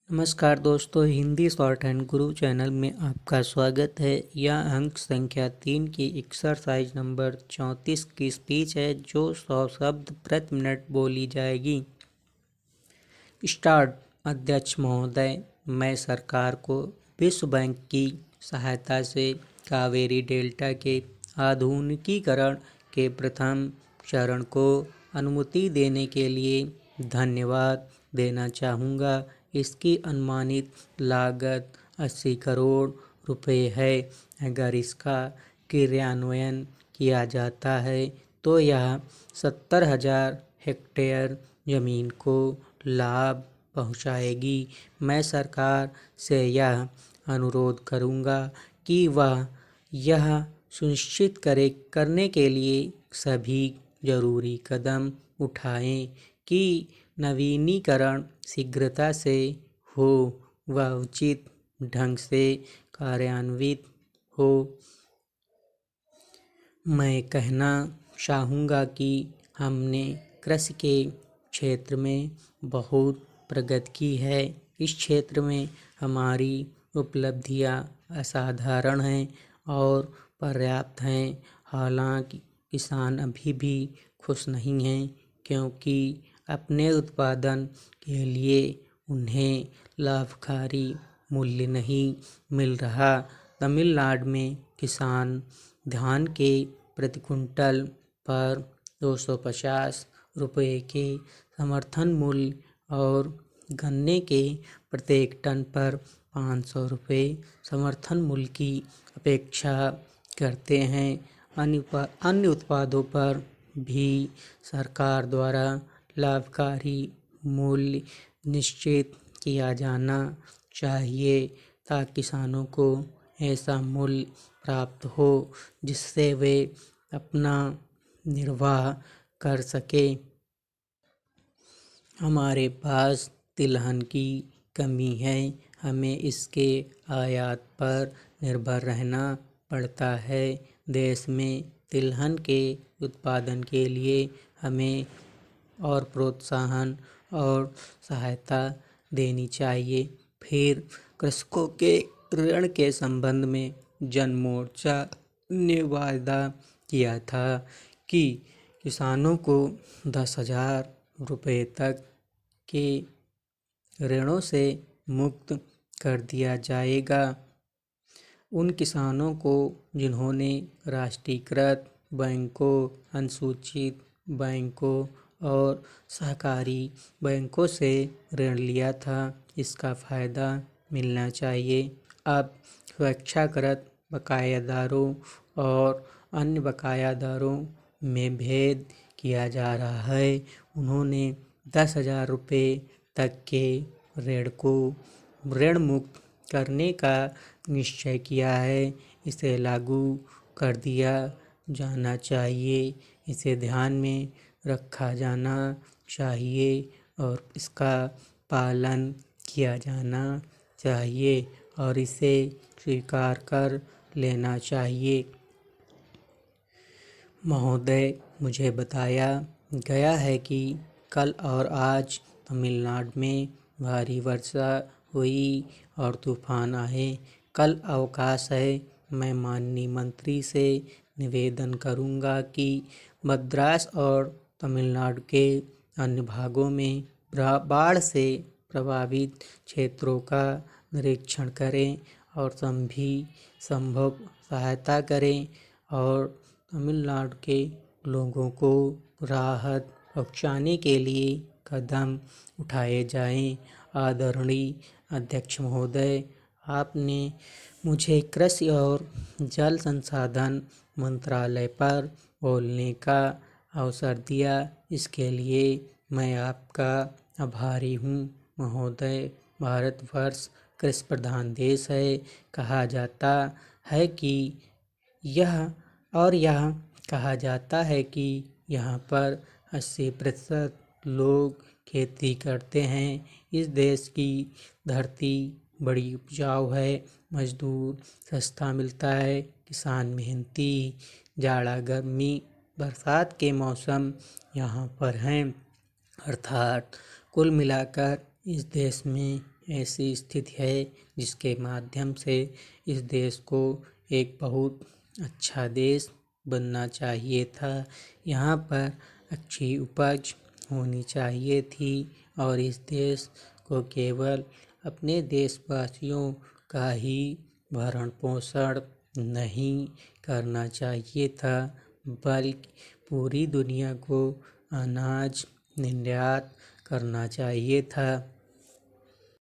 नमस्कार दोस्तों, Hindi short hand गुरु channel में आपका स्वागत है। यह अंक संख्या 3 की एक्सरसाइज नंबर 34 की स्पीच है जो 100 शब्द प्रति मिनट बोली जाएगी। स्टार्ट। अध्यक्ष महोदय, मैं सरकार को विश्व बैंक की सहायता से कावेरी डेल्टा के आधुनिकीकरण के प्रथम चरण को अनुमति देने के लिए धन्यवाद देना चाहूँगा। इसकी अनुमानित लागत 80 करोड़ रुपए है। अगर इसका क्रियान्वयन किया जाता है तो यह 70,000 हेक्टेयर ज़मीन को लाभ पहुंचाएगी। मैं सरकार से यह अनुरोध करूंगा कि वह यह सुनिश्चित करने के लिए सभी जरूरी कदम उठाएं कि नवीनीकरण शीघ्रता से हो व उचित ढंग से कार्यान्वित हो। मैं कहना चाहूँगा कि हमने कृषि के क्षेत्र में बहुत प्रगति की है। इस क्षेत्र में हमारी उपलब्धियाँ असाधारण हैं और पर्याप्त हैं। हालांकि किसान अभी भी खुश नहीं हैं क्योंकि अपने उत्पादन के लिए उन्हें लाभकारी मूल्य नहीं मिल रहा। तमिलनाडु में किसान धान के प्रति क्विंटल पर 250 रुपये के समर्थन मूल्य और गन्ने के प्रत्येक टन पर 500 रुपये समर्थन मूल्य की अपेक्षा करते हैं। अन्य उत्पादों पर भी सरकार द्वारा लाभकारी मूल्य निश्चित किया जाना चाहिए ताकि किसानों को ऐसा मूल्य प्राप्त हो जिससे वे अपना निर्वाह कर सके। हमारे पास तिलहन की कमी है। हमें इसके आयात पर निर्भर रहना पड़ता है। देश में तिलहन के उत्पादन के लिए हमें और प्रोत्साहन और सहायता देनी चाहिए। फिर कृषकों के ऋण के संबंध में जन मोर्चा ने वायदा किया था कि किसानों को 10,000 रुपये तक के ऋणों से मुक्त कर दिया जाएगा। उन किसानों को जिन्होंने राष्ट्रीयकृत बैंकों, अनुसूचित बैंकों और सहकारी बैंकों से ऋण लिया था, इसका फ़ायदा मिलना चाहिए। अब स्वेच्छाकृत बकायादारों और अन्य बकायादारों में भेद किया जा रहा है। उन्होंने 10,000 रुपये तक के ऋण को ऋण मुक्त करने का निश्चय किया है। इसे लागू कर दिया जाना चाहिए। इसे ध्यान में रखा जाना चाहिए और इसका पालन किया जाना चाहिए और इसे स्वीकार कर लेना चाहिए। महोदय, मुझे बताया गया है कि कल और आज तमिलनाडु में भारी वर्षा हुई और तूफान आए। कल अवकाश है। मैं माननीय मंत्री से निवेदन करूंगा कि मद्रास और तमिलनाडु के अन्य भागों में बाढ़ से प्रभावित क्षेत्रों का निरीक्षण करें और सभी संभव सहायता करें और तमिलनाडु के लोगों को राहत पहुंचाने के लिए कदम उठाए जाएं। आदरणीय अध्यक्ष महोदय, आपने मुझे कृषि और जल संसाधन मंत्रालय पर बोलने का अवसर दिया। इसके लिए मैं आपका आभारी हूँ। महोदय, भारतवर्ष कृषि प्रधान देश है। कहा जाता है कि यह कहा जाता है कि यहाँ पर 80% लोग खेती करते हैं। इस देश की धरती बड़ी उपजाऊ है। मजदूर सस्ता मिलता है। किसान मेहनती। जाड़ा, गर्मी, बरसात के मौसम यहाँ पर हैं। अर्थात कुल मिलाकर इस देश में ऐसी स्थिति है जिसके माध्यम से इस देश को एक बहुत अच्छा देश बनना चाहिए था। यहाँ पर अच्छी उपज होनी चाहिए थी और इस देश को केवल अपने देशवासियों का ही भरण पोषण नहीं करना चाहिए था, बल्कि पूरी दुनिया को अनाज निर्यात करना चाहिए था।